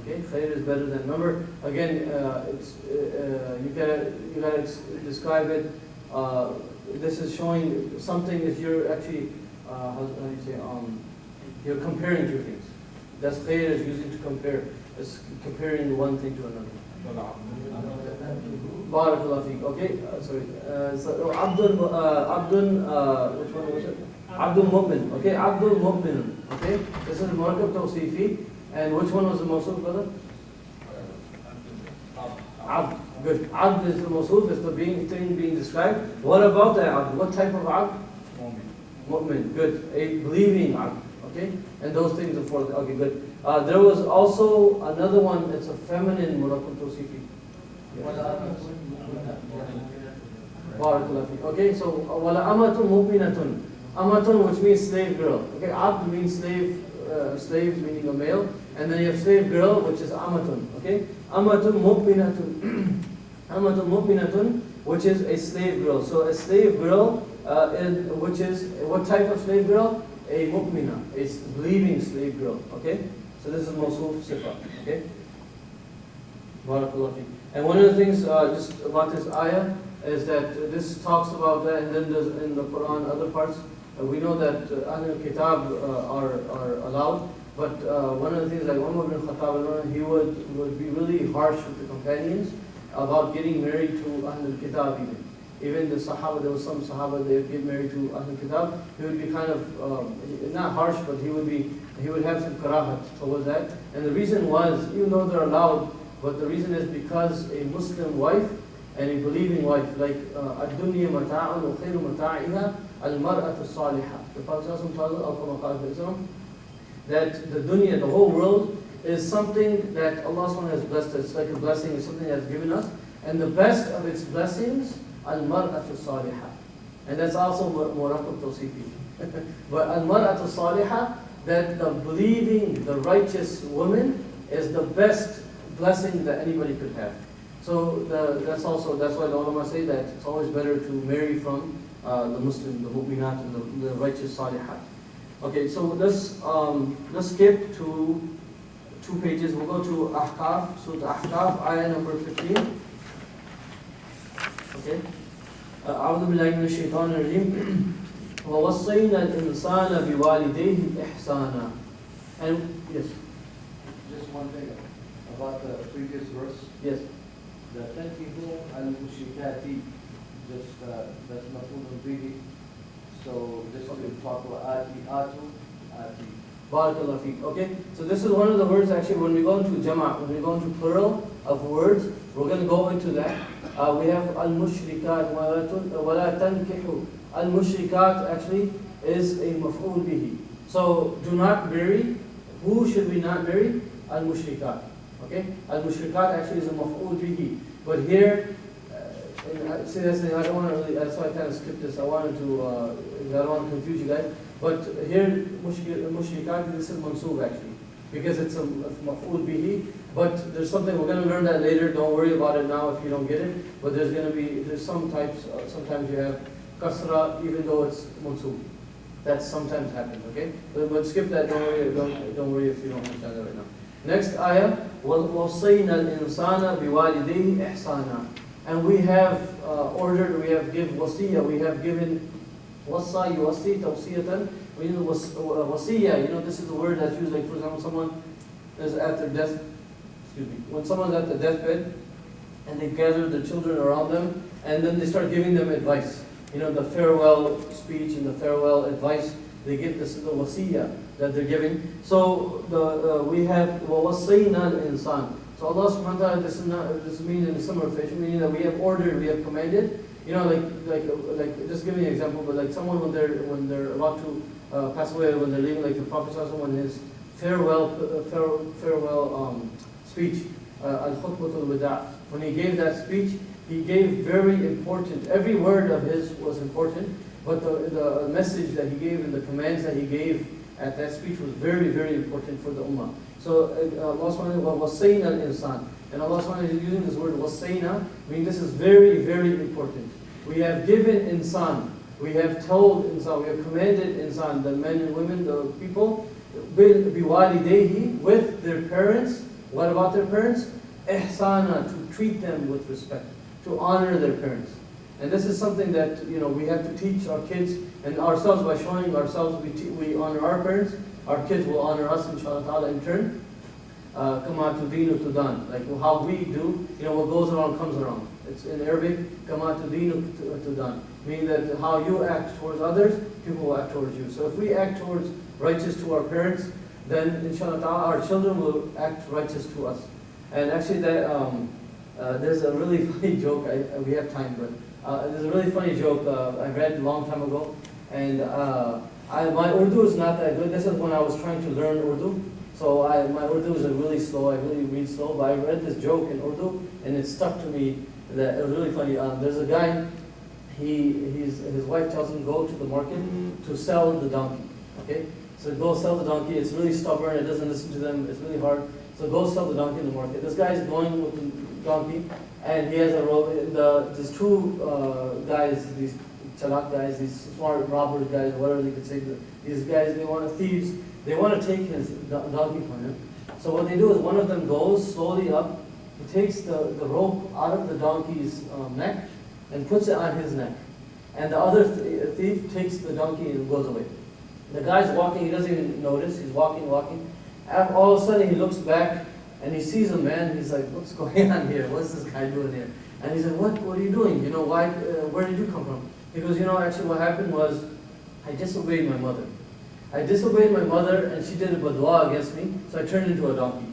Okay, khair is better than. Remember, again, you gotta describe it. This is showing something is you're actually, how do you say, you're comparing two things. That's khair is using to compare. It's comparing one thing to another. Barakallah feek. Okay, sorry. So Abdul, which one was it? Abdul Mu'min. Okay, Abdul Mu'min. Okay, this is Murakab Tawsifi. And which one was the Mawsuf, brother? Abd. Good. Abd is the Mawsuf, is the thing being described. What about the Abd? What type of Abd? Mu'min. Good. A believing Abd. Okay, and those things are for. Okay, good. There was also another one. It's a feminine Murakab Tawsifi. Okay, so wala amatun mu'minatun. Amatun, which means slave girl. Okay, abd means slave meaning a male, and then you have slave girl, which is amatun. Okay, amatun mu'minatun. Amatun mu'minatun, which is a slave girl. So a slave girl, which is what type of slave girl? A mu'mina, a believing slave girl. Okay, so this is mawsuf sifa. Okay. Barakallah. And one of the things just about this ayah is that this talks about that, and then there's in the Quran other parts. We know that Ahlul Kitab are allowed, but one of the things like Umar ibn Khattab, he would be really harsh with the companions about getting married to Ahlul Kitab even. Even the Sahaba, there was some Sahaba, they would get married to Ahlul Kitab. He would be kind of, not harsh, but he would have some karahat towards that. And the reason was, even though they're allowed, but the reason is because a Muslim wife and a believing wife, like ad-dunya mata'un wa khairu mata'iha al-mar'atu salihah. The Prophet told us that the dunya, the whole world, is something that Allah SWT has blessed us. It's like a blessing, it's something that's given us. And the best of its blessings, al-mar'atu salihah. And that's also Murakab Tawsifi. But al-mar'atu salihah, that the believing, the righteous woman is the best blessing that anybody could have. So that's why the ulama say that it's always better to marry from the Muslim, the mu'minat, and the righteous salihat. Okay, so let's skip to 2 pages. We'll go to Ahqaf, Surah Ahqaf, ayah number 15. Okay. أعوذ بالله من الشيطان الرجيم ووصينا الإنسان بوالديه إحسانا. And yes. Just one thing about the previous verse. Yes. The tankihu al-mushrikati, just that's maf'ulun bihi. So this is talk about ati. Barakallah feek. Okay, so this is one of the words actually when we go into jama', when we go into plural of words, we're going to go into that. We have al-mushrikat, wala tankihu. Al-mushrikat actually is a maf'ul bihi. So do not marry. Who should we not marry? Al-mushrikat. Okay, al-mushrikat actually is a maf'ul bihi. But here, see that's the thing, I don't want to really, that's why I kind of skipped this. I don't want to confuse you guys. But here, mushrikat, this is mansoob actually, because it's a maf'ul bihi. But there's something, we're going to learn that later. Don't worry about it now if you don't get it. But there's some types, sometimes you have kasra even though it's mansoob. That sometimes happens, okay? But skip that, don't worry if you don't understand that right now. Next ayah, وَوَصَّيْنَا الْإِنسَانَ بِوَالِدَيْهِ إِحْسَانًا. And we have ordered, we have given wasiyah, we have given wasa, yuwasi, tawsiyatan. We need wasiyah, this is the word that's used, like for example, someone is at their death, when someone's at the deathbed, and they gather the children around them, and then they start giving them advice. The farewell speech and the farewell advice, they give this the wasiyah that they're giving. So we have وَوَصَّيْنَا الْإِنسَانِ. So Allah subhanahu wa ta'ala, this means in a similar fashion, meaning that we have ordered, we have commanded. Like just give me an example, but like someone when they're about to pass away, when they're leaving, like the Prophet when his farewell speech, al-khutbatul wada', when he gave that speech, he gave very important, every word of his was important, but the message that he gave and the commands that he gave at that speech was very, very important for the ummah. So Allah subhanahu wa ta'ala was saying al-insan. And Allah subhanahu wa ta'ala is using this word wasayna, meaning this is very, very important. We have given insan, we have told insan, we have commanded insan, the men and women, the people, biwalidayhi, with their parents, What about their parents? Ihsana, to treat them with respect, to honor their parents. And this is something that we have to teach our kids and ourselves. By showing ourselves we honor our parents, our kids will honor us, inshallah ta'ala, in turn. Kama tudinu tudan, like how we do, what goes around comes around. It's in Arabic, kama tudinu tudan, meaning that how you act towards others, people will act towards you. So if we act towards righteous to our parents, then inshallah ta'ala our children will act righteous to us. And actually there's a really funny joke, we have time, but there's a really funny joke I read a long time ago, and my Urdu is not that good. This is when I was trying to learn Urdu. So my Urdu is really slow, I really read slow, but I read this joke in Urdu, and it stuck to me. That it was really funny. There's a guy, his wife tells him go to the market to sell the donkey. Okay, so go sell the donkey. It's really stubborn. It doesn't listen to them. It's really hard. So go sell the donkey in the market. This guy is going with the donkey, and he has a rope. These two guys, these chalak guys, these smart robbers guys, whatever they could say. These guys, they want to thieves. They want to take his donkey from him. So what they do is one of them goes slowly up. He takes the rope out of the donkey's neck and puts it on his neck. And the other thief takes the donkey and goes away. The guy's walking, he doesn't even notice, he's walking. And all of a sudden he looks back and he sees a man, he's like, what's going on here? What's this guy doing here? And he's like, what are you doing? Why? Where did you come from? He goes, actually what happened was I disobeyed my mother. I disobeyed my mother and she did a badwa against me, so I turned into a donkey.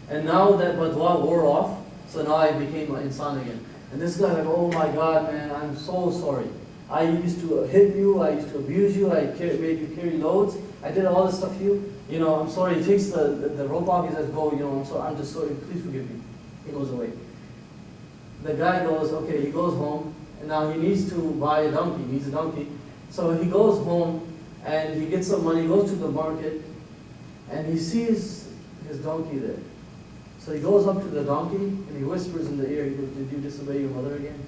And now that badwa wore off, so now I became an insan again. And this guy like, oh my God, man, I'm so sorry. I used to hit you, I used to abuse you, I made you carry loads, I did all this stuff to you. I'm sorry. He takes the rope off, he says, go, I'm just sorry, please forgive me. He goes away. The guy goes, okay, he goes home, and now he needs to buy a donkey, he needs a donkey. So he goes home, and he gets some money, goes to the market, and he sees his donkey there. So he goes up to the donkey, and he whispers in the ear, he goes, did you disobey your mother again?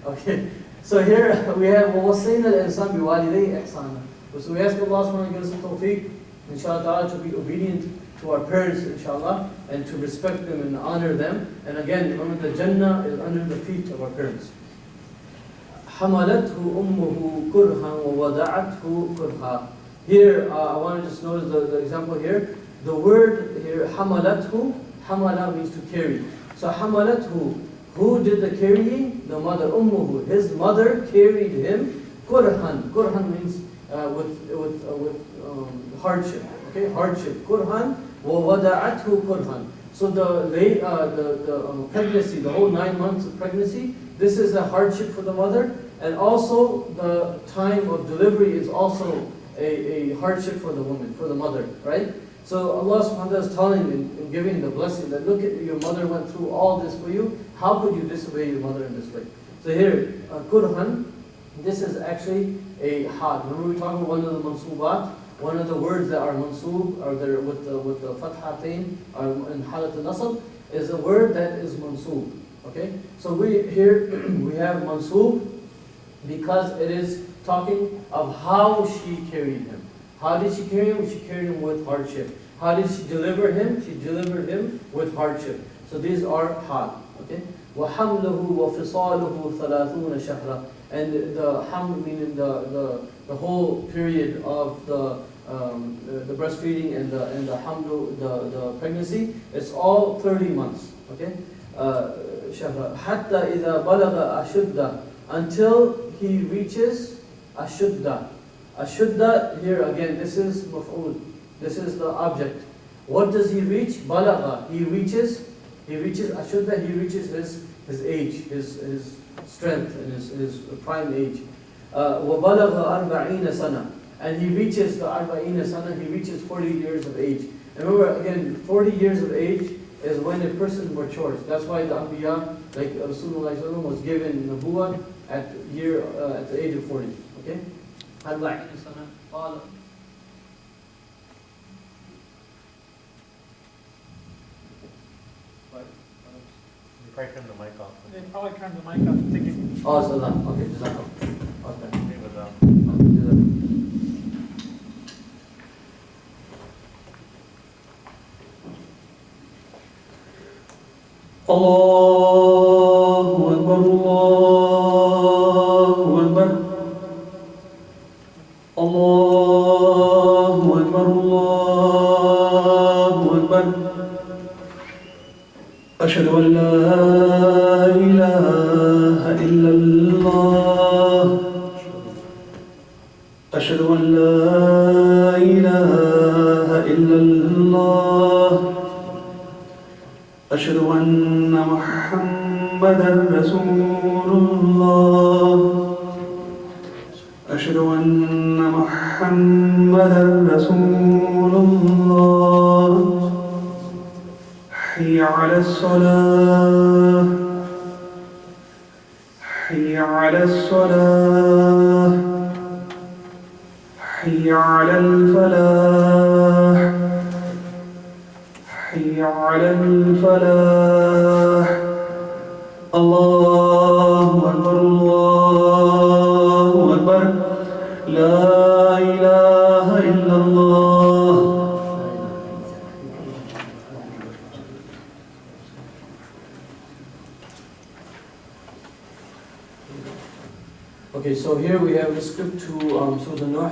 Okay, so here we have وَوَصَّيْنَا الْإِنسَانَ بِوَالِدَيْهِ إِحْسَانًا. So we ask Allah subhanahu wa ta'ala to give us the tawfiq, inshallah ta'ala, to be obedient to our parents, inshallah, and to respect them and honor them. And again, remember the Jannah is under the feet of our parents. حَمَلَتْهُ أُمُّهُ كُرْهًا وَوَضَعَتْهُ كُرْهًا. Here, I want to just notice the example here. The word here, حَمَلَتْهُ, حَمَلَ means to carry. So حَمَلَتْهُ, who did the carrying? The mother, ummuhu. His mother carried him. Kurhan. Kurhan means with hardship. Okay, hardship. Kurhan. وَوَدَعَتْهُ kurhan. So the pregnancy, the whole 9 months of pregnancy, this is a hardship for the mother, and also the time of delivery is also a hardship for the woman, for the mother, right? So Allah subhanahu wa ta'ala is telling and giving the blessing that look at your mother went through all this for you. How could you disobey your mother in this way? So here, kurhan, this is actually a had. Remember we talked about one of the mansubat, one of the words that are mansub, or they're with the fathatain, in halat al-nasab, is a word that is mansub. Okay? So here we have mansub because it is talking of how she carried him. How did she carry him? She carried him with hardship. How did she deliver him? She delivered him with hardship. So these are had. Okay? وَحَمْلُهُ وَفِصَالُهُ ثَلَاثُونَ شَهْرًا. And the haml meaning the whole period of the breastfeeding and the hamlu, the pregnancy, it's all 30 months. Okay? شهرًا. حَتَّى إِذَا بَلَغَ أَشُدَّ. Until he reaches ashudda. Ashudda, here again, this is maf'ul. This is the object. What does he reach? Balagha. He reaches ashudda, he reaches his age, his strength, and his prime age. وَبَلَغَ أَرْبَعِينَ سَنَةً. And he reaches the arba'ina sana, he reaches 40 years of age. And remember, again, 40 years of age is when a person matures. That's why the Anbiya, like Rasulullah was given Nabuwah at the age of 40. Okay? أربعين سنة قال. You probably turned the mic off. They probably turned the mic off thinking. Oh, so that. Okay, jazakallah. Okay. Agree with them. الله أكبر الله أكبر الله أكبر الله أكبر أشهد أن لا إله إلا الله أشهد أن لا إله إلا الله أشهد أن محمدا رسول الله أشهد أن محمدا رسول الله حي على الصلاة حي على الصلاة حي على الفلاح حي على الفلاح الله أكبر الله أكبر لا إله إلا الله. Okay, so here we have the script to Surah Nuh,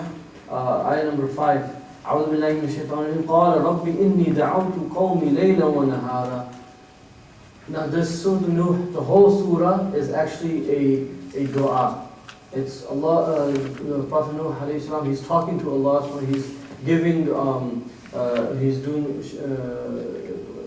ayah number 5. أعوذ بالله من الشيطان الرجيم قال رب إني دعوت قومي ليلا ونهارا. Now this Surah Nuh, the whole surah is actually a dua. It's Allah, the Prophet Nuh alayhi salam, he's talking to Allah, so he's giving, he's doing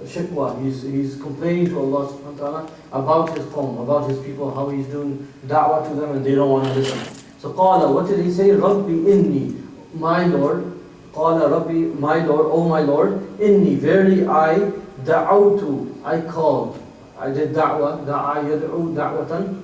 shikwa, he's complaining to Allah subhanahu wa ta'ala about his qawm, about his people, how he's doing da'wah to them and they don't want to listen. So qala, what did he say? Rabbi inni, my Lord. Qala Rabbi, my Lord, oh my Lord, inni, verily I da'awtu, I called. I did da'wah, da'a yad'u da'watan.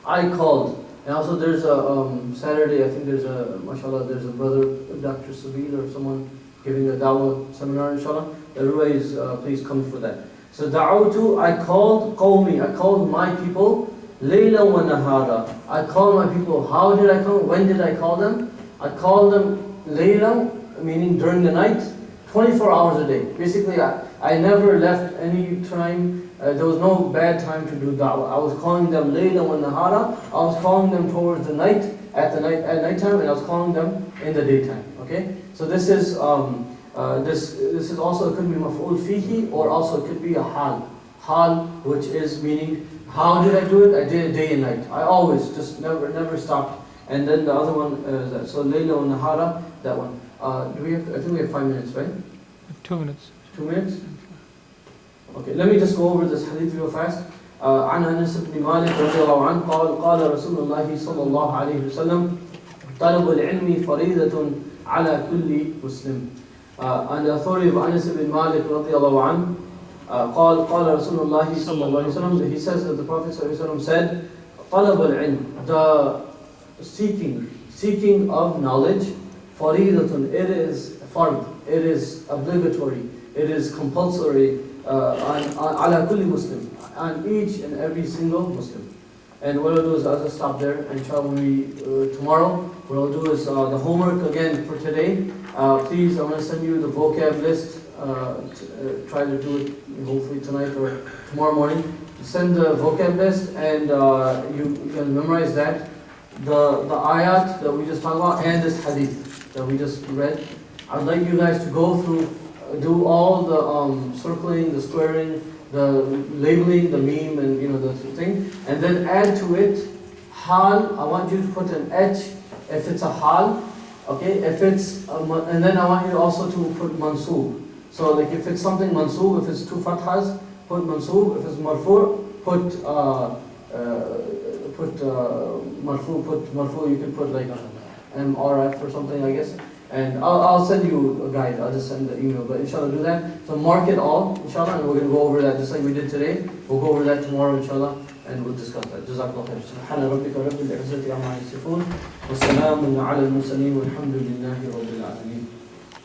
I called. And also there's a Saturday, I think there's a, mashallah, there's a brother, Dr. Sabil or someone giving a da'wah seminar, inshallah. Everybody's, please come for that. So da'awtu, I called qawmi, I called my people, layla wa nahara. I called my people. How did I call? When did I call them? I called them layla, meaning during the night, 24 hours a day. Basically, I never left any time. There was no bad time to do da'wah. I was calling them layla wa nahara. I was calling them towards the night, at nighttime, and I was calling them in the daytime. Okay? So this is this is also, it could be maf'ul fihi, or also it could be a hal. Hal, which is meaning, how did I do it? I did it day and night. I always just never stopped. And then the other one is that. So layla wa nahara, that one. Do we have? I think we have 5 minutes, right? 2 minutes. 2 minutes? Okay, let me just go over this hadith real fast. عن أنس بن مالك رضي الله عنه قال قال رسول الله صلى الله عليه وسلم طلب العلم فريضة على كل مسلم. On the authority of Anas ibn Malik رضي الله عنه قال قال رسول الله صلى الله عليه وسلم, he says that the Prophet صلى الله عليه وسلم said طلب العلم, the seeking of knowledge, faridatun, it is fard, it is obligatory, it is compulsory on ala kulli Muslim, on each and every single Muslim. And what I'll do is I'll just stop there, and inshallah tomorrow what I'll do is the homework again for today. Please, I'm going to send you the vocab list. Try to do it hopefully tonight or tomorrow morning. Send the vocab list, and you can memorize that. The ayat that we just talked about and this hadith that we just read. I'd like you guys to go through, do all the circling, the squaring, the labeling, the meme, and the thing, and then add to it hal. I want you to put an h if it's a hal, okay? If it's and then I want you also to put mansoob. So like if it's something mansoob, if it's two fathas, put mansoob. If it's marfu, put marfu, you can put like MRF or something, I guess. And I'll send you a guide, I'll just send the email, but inshallah do that. So mark it all, inshallah, and we're going to go over that just like we did today. We'll go over that tomorrow, inshallah, and we'll discuss that. Jazakallah khair. Subhana rabbika rabbil izzati amma yasifun, wa salamun ala al-mursaleen, walhamdulillahi rabbil alameen.